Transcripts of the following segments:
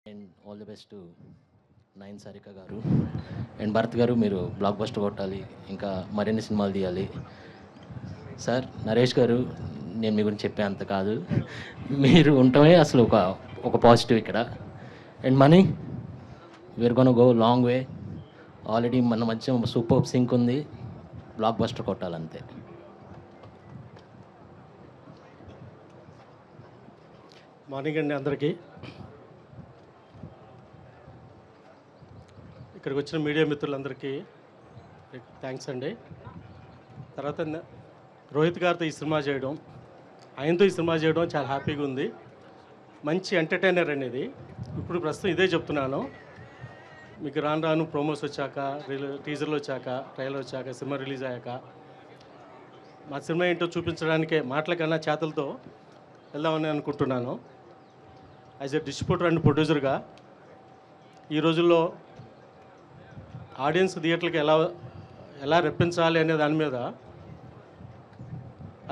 And all the best to Nayan Sarika గారు and Bharat గారు. మీరు బ్లాక్ బస్టర్ కొట్టాలి, ఇంకా మరిన్ని సినిమాలు తీయాలి. సార్ నరేష్ గారు, నేను మీ గురించి చెప్పే అంత కాదు. మీరు ఉండటమే అసలు ఒక పాజిటివ్ ఇక్కడ. And money, we're gonna go long way. Already మన మధ్య సూపర్ సింక్ ఉంది. బ్లాక్ బస్టర్ కొట్టాలంతే. మార్నింగ్ అండి అందరికీ. ఇక్కడికి వచ్చిన మీడియా మిత్రులందరికీ థ్యాంక్స్ అండి. తర్వాత రోహిత్ గారితో ఈ సినిమా చేయడం, ఆయనతో ఈ సినిమా చేయడం చాలా హ్యాపీగా ఉంది. మంచి ఎంటర్టైనర్ అనేది. ఇప్పుడు ప్రస్తుతం ఇదే చెప్తున్నాను, మీకు రాను రాను ప్రోమోస్ వచ్చాక, టీజర్లు వచ్చాక, ట్రైలర్ వచ్చాక, సినిమా రిలీజ్ అయ్యాక మా సినిమా ఏంటో చూపించడానికే మాటల కన్నా చేతలతో వెళ్దామని అనుకుంటున్నాను. యాజ్ ఎ డిస్ట్రిబ్యూటర్ అండ్ ప్రొడ్యూసర్గా ఈ రోజుల్లో ఆడియన్స్ థియేటర్కి ఎలా రెప్పించాలి అనే దాని మీద,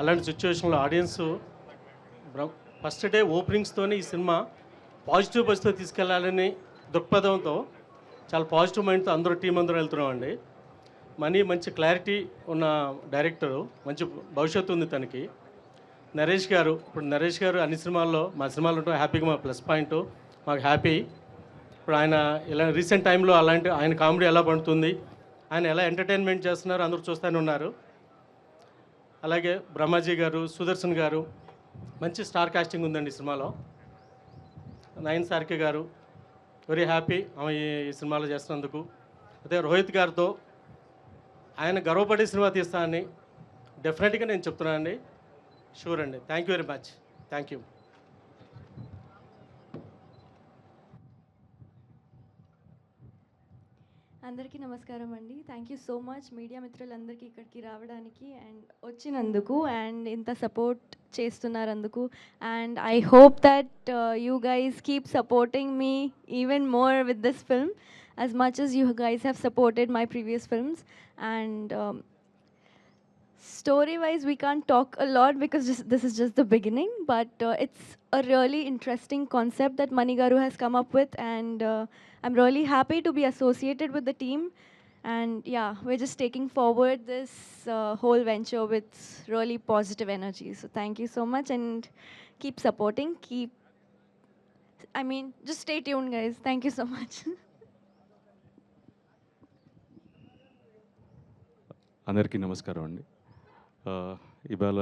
అలాంటి సిచ్యువేషన్లో ఆడియన్స్ ఫస్ట్ డే ఓపెనింగ్స్తోనే ఈ సినిమా పాజిటివ్ బస్తో తీసుకెళ్లాలని దృక్పథంతో చాలా పాజిటివ్ మైండ్తో టీం అందరూ వెళ్తున్నామండి. మనీ మంచి క్లారిటీ ఉన్న డైరెక్టరు, మంచి భవిష్యత్తు ఉంది తనకి. నరేష్ గారు, ఇప్పుడు నరేష్ గారు అన్ని సినిమాల్లో, మా సినిమాలు ఉంటాం హ్యాపీగా, మా ప్లస్ పాయింట్ మాకు హ్యాపీ. ఇప్పుడు ఆయన ఇలా రీసెంట్ టైంలో అలాంటి ఆయన కామెడీ ఎలా పండుతుంది, ఆయన ఎలా ఎంటర్టైన్మెంట్ చేస్తున్నారు అందరూ చూస్తూనే ఉన్నారు. అలాగే బ్రహ్మాజీ గారు, సుదర్శన్ గారు, మంచి స్టార్ కాస్టింగ్ ఉందండి ఈ సినిమాలో. నయన్ సారిక గారు, వెరీ హ్యాపీ ఆమె ఈ సినిమాలో చేస్తున్నందుకు. అదే రోహిత్ గారితో ఆయన గర్వపడే సినిమా తీస్తానని డెఫినెట్గా నేను చెప్తున్నాను అండి. షూర్ అండి. Thank you very much. Thank you. అందరికీ నమస్కారం అండి. Thank you so much media మిత్రులందరికీ ఇక్కడికి రావడానికి అండ్ వచ్చినందుకు అండ్ ఇంత సపోర్ట్ చేస్తున్నారందుకు. And I hope that you guys keep supporting me even more with this film as much as you guys have supported my previous films. And story-wise, we can't talk a lot because this is just the beginning, but it's a really interesting concept that Mani Garu has come up with, and I'm really happy to be associated with the team. And yeah, we're just taking forward this whole venture with really positive energy. So thank you so much, and keep supporting. Just stay tuned, guys. Thank you so much. అందరికీ నమస్కారం అండి. ఇవాళ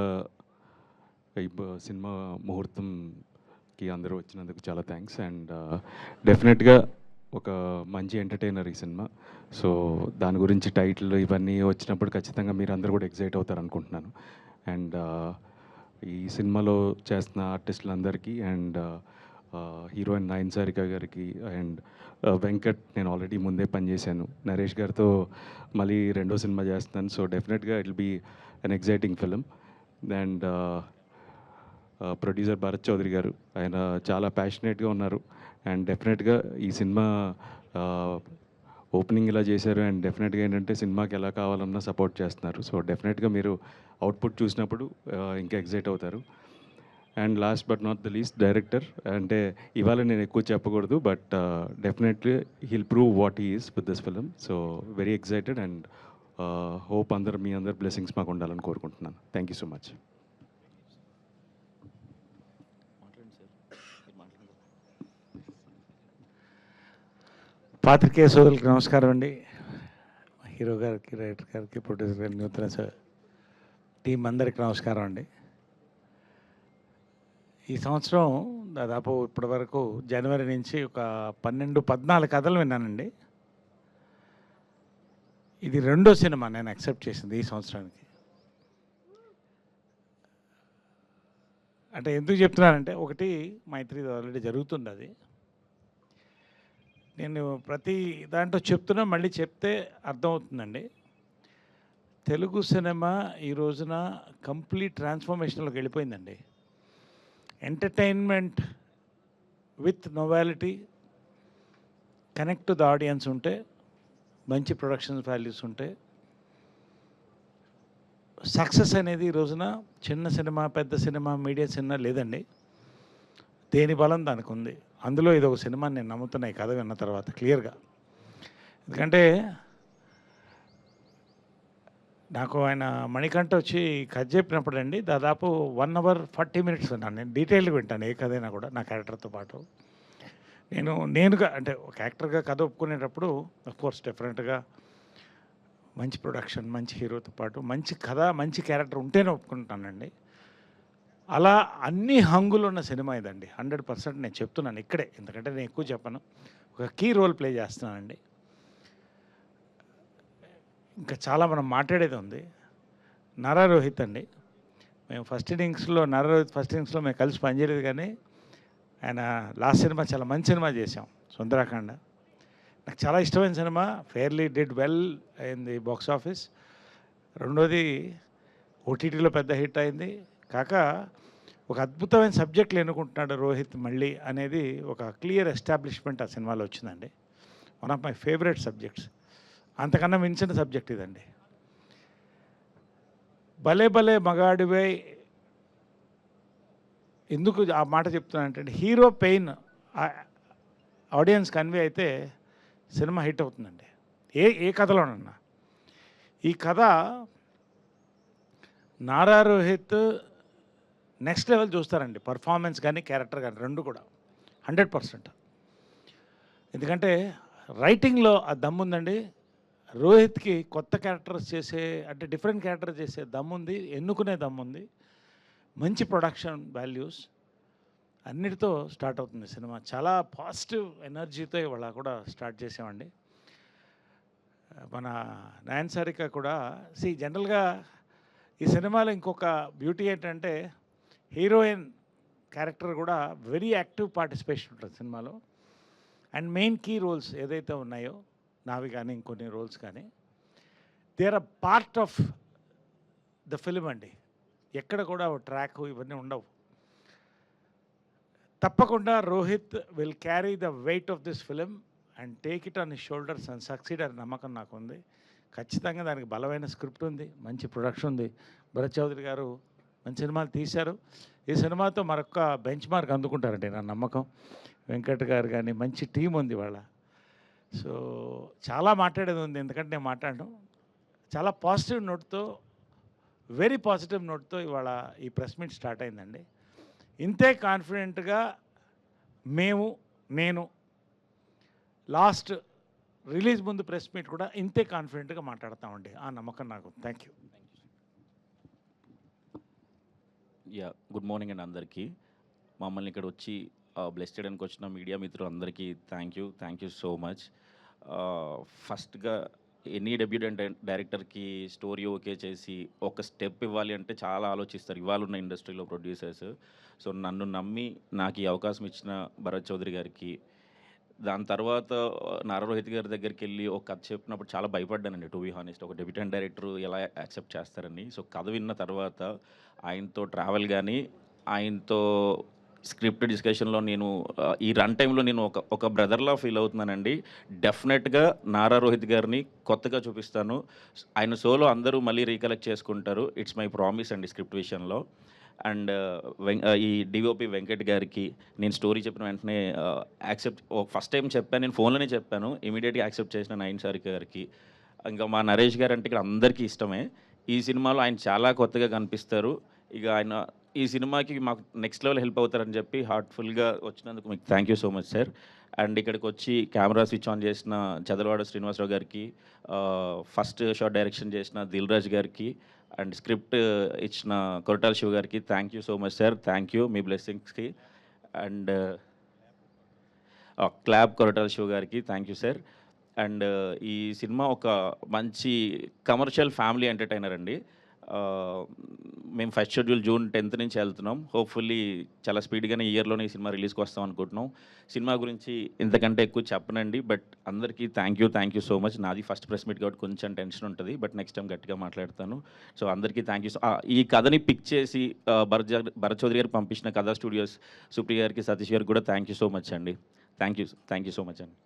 ఈ cinema ముహూర్తంకి అందరూ వచ్చినందుకు చాలా thanks. And డెఫినెట్గా ఒక మంచి ఎంటర్టైనర్ ఈ సినిమా. సో దాని గురించి టైటిల్ ఇవన్నీ వచ్చినప్పుడు ఖచ్చితంగా మీరు అందరూ కూడా ఎగ్జైట్ అవుతారు అనుకుంటున్నాను. అండ్ ఈ సినిమాలో చేస్తున్న ఆర్టిస్టులందరికీ అండ్ హీరోయిన్ నయన్ సారిక గారికి అండ్ వెంకట్, నేను ఆల్రెడీ ముందే పనిచేశాను. నరేష్ గారితో మళ్ళీ రెండో సినిమా చేస్తున్నాను. So definitely it will be an exciting film. And producer Bharat Chaudhary garu, ఆయన చాలా ప్యాషనేట్గా ఉన్నారు. అండ్ డెఫినెట్గా ఈ సినిమా ఓపెనింగ్ ఇలా చేశారు. అండ్ డెఫినెట్గా ఏంటంటే సినిమాకి ఎలా కావాలన్నా సపోర్ట్ చేస్తున్నారు. సో డెఫినెట్గా మీరు అవుట్పుట్ చూసినప్పుడు ఇంకా ఎగ్జైట్ అవుతారు. And last but not the least, director అంటే ఇవాళ నేను ఎక్కువ చెప్పకూడదు, but definitely he'll prove what he is with this film. So very excited and hope మీ అందరు బ్లెస్సింగ్స్ మాకు ఉండాలని కోరుకుంటున్నాను. Thank you so much. పాత్రికేయ సోదరులకు నమస్కారం అండి. హీరో గారికి, డైరెక్టర్ గారికి, ప్రొడ్యూసర్ గారికి, నూతన టీం అందరికి నమస్కారం అండి. ఈ సంవత్సరం దాదాపు ఇప్పటి వరకు జనవరి నుంచి ఒక 12-14 కథలు విన్నానండి. ఇది రెండో సినిమా నేను యాక్సెప్ట్ చేసింది ఈ సంవత్సరానికి. అంటే ఎందుకు చెప్తున్నానంటే, ఒకటి మైత్రి ఆల్రెడీ జరుగుతుంది, అది నేను ప్రతి దాంట్లో చెప్తున్నా, మళ్ళీ చెప్తే అర్థమవుతుందండి. తెలుగు సినిమా ఈ రోజున కంప్లీట్ ట్రాన్స్ఫర్మేషన్లోకి వెళ్ళిపోయిందండి. Entertainment with novelty, connect to the audience ఉంటే, మంచి ప్రొడక్షన్ వాల్యూస్ ఉంటే, సక్సెస్ అనేది ఈ రోజున చిన్న సినిమా, పెద్ద సినిమా, మీడియా సినిమా లేదండి. దేని బలం దానికి ఉంది. అందులో ఇది ఒక సినిమా నేను నమ్ముతున్నా ఈ కథ విన్న తర్వాత క్లియర్గా. ఎందుకంటే నాకు ఆయన మణికంఠ వచ్చి కథ చెప్పినప్పుడు అండి దాదాపు 1 hour 40 minutes విన్నాను. నేను డీటెయిల్గా వింటాను ఏ కథ అయినా కూడా నా క్యారెక్టర్తో పాటు. నేనుగా అంటే ఒక యాక్టర్గా కథ ఒప్పుకునేటప్పుడు కోర్స్ డెఫినెట్గా మంచి ప్రొడక్షన్, మంచి హీరోతో పాటు మంచి కథ, మంచి క్యారెక్టర్ ఉంటేనే ఒప్పుకుంటానండి. అలా అన్ని హంగులు ఉన్న సినిమా ఇదండి. 100% నేను చెప్తున్నాను ఇక్కడే, ఎందుకంటే నేను ఎక్కువ చెప్పను. ఒక కీ రోల్ ప్లే చేస్తున్నానండి. ఇంకా చాలా మనం మాట్లాడేది ఉంది. నారా రోహిత్ అండి, మేము ఫస్ట్ ఇన్నింగ్స్లో మేము కలిసి పనిచేయలేదు, కానీ ఆయన లాస్ట్ సినిమా చాలా మంచి సినిమా చేసాం, సుందరాఖండ. నాకు చాలా ఇష్టమైన cinema. Fairly did well in the box office. రెండోది ఓటీటీలో పెద్ద హిట్ అయింది. కాక ఒక అద్భుతమైన సబ్జెక్టులు ఎన్నుకుంటున్నాడు రోహిత్ మళ్ళీ అనేది ఒక క్లియర్ ఎస్టాబ్లిష్మెంట్ ఆ సినిమాలో వచ్చిందండి. One of my favourite subjects. అంతకన్నా మించిన సబ్జెక్ట్ ఇదండి. భలే భలే మగాడివై ఎందుకు ఆ మాట చెప్తున్నానంటే, హీరో పెయిన్ ఆడియన్స్ కన్వే అయితే సినిమా హిట్ అవుతుందండి. ఏ కథలోనన్నా. ఈ కథ నారా రోహిత్ నెక్స్ట్ లెవెల్ చూస్తారండి. పర్ఫార్మెన్స్ కానీ క్యారెక్టర్ కానీ రెండు కూడా 100%. ఎందుకంటే రైటింగ్లో ఆ దమ్ముందండి. రోహిత్కి కొత్త క్యారెక్టర్స్ చేసే, అంటే డిఫరెంట్ క్యారెక్టర్ చేసే దమ్ముంది, ఎన్నుకునే దమ్ముంది, మంచి ప్రొడక్షన్ వాల్యూస్ అన్నిటితో స్టార్ట్ అవుతుంది సినిమా. చాలా పాజిటివ్ ఎనర్జీతో ఇవాళ కూడా స్టార్ట్ చేసామండి. మన నయన్ సారిక కూడా జనరల్గా ఈ సినిమాలో ఇంకొక బ్యూటీ ఏంటంటే, హీరోయిన్ క్యారెక్టర్ కూడా వెరీ యాక్టివ్ పార్టిసిపేషన్ ఉంటుంది సినిమాలో. అండ్ మెయిన్ కీ రోల్స్ ఏదైతే ఉన్నాయో నావి కానీ ఇంకొన్ని రోల్స్ కానీ, they are a part of the film అండి. ఎక్కడ కూడా ట్రాక్ ఇవన్నీ ఉండవు. తప్పకుండా Rohit will carry the weight of this film and take it on his shoulders and succeed అనే నమ్మకం నాకు ఉంది. ఖచ్చితంగా దానికి బలమైన స్క్రిప్ట్ ఉంది, మంచి ప్రొడక్షన్ ఉంది. భరత్ చౌదరి గారు మంచి సినిమాలు తీశారు. ఈ సినిమాతో మరొక బెంచ్ మార్క్ అందుకుంటారండి నా నమ్మకం. వెంకట్ గారు కానీ మంచి టీం ఉంది వాళ్ళ. సో చాలా మాట్లాడేది ఉంది, ఎందుకంటే నేను మాట్లాడను. చాలా పాజిటివ్ నోట్తో, వెరీ పాజిటివ్ నోట్తో ఇవాళ ఈ ప్రెస్ మీట్ స్టార్ట్ అయిందండి. ఇంతే కాన్ఫిడెంట్గా నేను లాస్ట్ రిలీజ్ ముందు ప్రెస్ మీట్ కూడా ఇంతే కాన్ఫిడెంట్గా మాట్లాడతామండి. ఆ నమ్మకం నాకు. Thank you. గుడ్ మార్నింగ్ అండి అందరికీ. మమ్మల్ని ఇక్కడ వచ్చి బ్లెస్ చేయడానికి వచ్చిన మీడియా మిత్రులు అందరికీ థ్యాంక్ యూ సో మచ్. ఫస్ట్గా ఎనీ డెబ్యూటెంట్ డైరెక్టర్కి స్టోరీ ఓకే చేసి ఒక స్టెప్ ఇవ్వాలి అంటే చాలా ఆలోచిస్తారు ఇవాళ ఉన్న ఇండస్ట్రీలో ప్రొడ్యూసర్స్. సో నన్ను నమ్మి నాకు ఈ అవకాశం ఇచ్చిన భరత్ చౌదరి గారికి, దాని తర్వాత నారా రోహిత్ గారి దగ్గరికి వెళ్ళి ఒక కథ చెప్పినప్పుడు చాలా భయపడ్డానండి, టు బీ హానెస్ట్. ఒక డెబ్యూటెంట్ డైరెక్టర్ ఎలా యాక్సెప్ట్ చేస్తారని. సో కథ విన్న తర్వాత ఆయనతో ట్రావెల్ కానీ, ఆయనతో స్క్రిప్ట్ డిస్కషన్లో నేను ఈ రన్ టైంలో నేను ఒక బ్రదర్లా ఫీల్ అవుతున్నానండి. డెఫినెట్గా నారా రోహిత్ గారిని కొత్తగా చూపిస్తాను. ఆయన సోలో అందరూ మళ్ళీ రీకలెక్ట్ చేసుకుంటారు. ఇట్స్ మై ప్రామిస్ అండి స్క్రిప్ట్ విషయంలో. అండ్ ఈ డిఓపి వెంకట్ గారికి నేను స్టోరీ చెప్పిన వెంటనే ఫస్ట్ టైం చెప్పాను, నేను ఫోన్లోనే చెప్పాను, ఇమీడియట్గా యాక్సెప్ట్ చేసిన నయన్ సారిక గారికి. ఇంకా మా నరేష్ గారు అంటే ఇక్కడ అందరికీ ఇష్టమే. ఈ సినిమాలో ఆయన చాలా కొత్తగా కనిపిస్తారు. ఇక ఆయన ఈ సినిమాకి మాకు నెక్స్ట్ లెవెల్ హెల్ప్ అవుతారని చెప్పి హార్ట్ఫుల్గా వచ్చినందుకు మీకు thank you so much sir. And ఇక్కడికి వచ్చి కెమెరా స్విచ్ ఆన్ చేసిన చదలవాడ శ్రీనివాసరావు గారికి, ఫస్ట్ షాట్ డైరెక్షన్ చేసిన దిల్ రాజు గారికి, అండ్ స్క్రిప్ట్ ఇచ్చిన కొరటాల శివ గారికి thank you so much sir. Thank you మీ బ్లెస్సింగ్స్కి. అండ్ క్లాబ్ కొరటాల శివ గారికి థ్యాంక్ యూ సార్. అండ్ ఈ సినిమా ఒక మంచి కమర్షియల్ ఫ్యామిలీ ఎంటర్టైనర్ అండి. మేము ఫస్ట్ షెడ్యూల్ జూన్ 10th నుంచి వెళ్తున్నాం. హోప్ఫుల్లీ చాలా స్పీడ్గానే ఇయర్లోనే ఈ సినిమా రిలీజ్కి వస్తాం అనుకుంటున్నాం. సినిమా గురించి ఇంతకంటే ఎక్కువ చెప్పనండి, బట్ అందరికీ థ్యాంక్ యూ సో మచ్. నాది ఫస్ట్ ప్రెస్ మీట్ కాబట్టి కొంచెం టెన్షన్ ఉంటుంది, బట్ నెక్స్ట్ టైం గట్టిగా మాట్లాడతాను. సో అందరికీ థ్యాంక్ యూ. ఈ కథని పిక్ చేసి భరత్ చౌదరి గారు పంపించిన కథా స్టూడియోస్ సుప్రియ గారికి, సతీష్ గారికి కూడా థ్యాంక్ యూ సో మచ్ అండి. థ్యాంక్ యూ సో మచ్ అండి.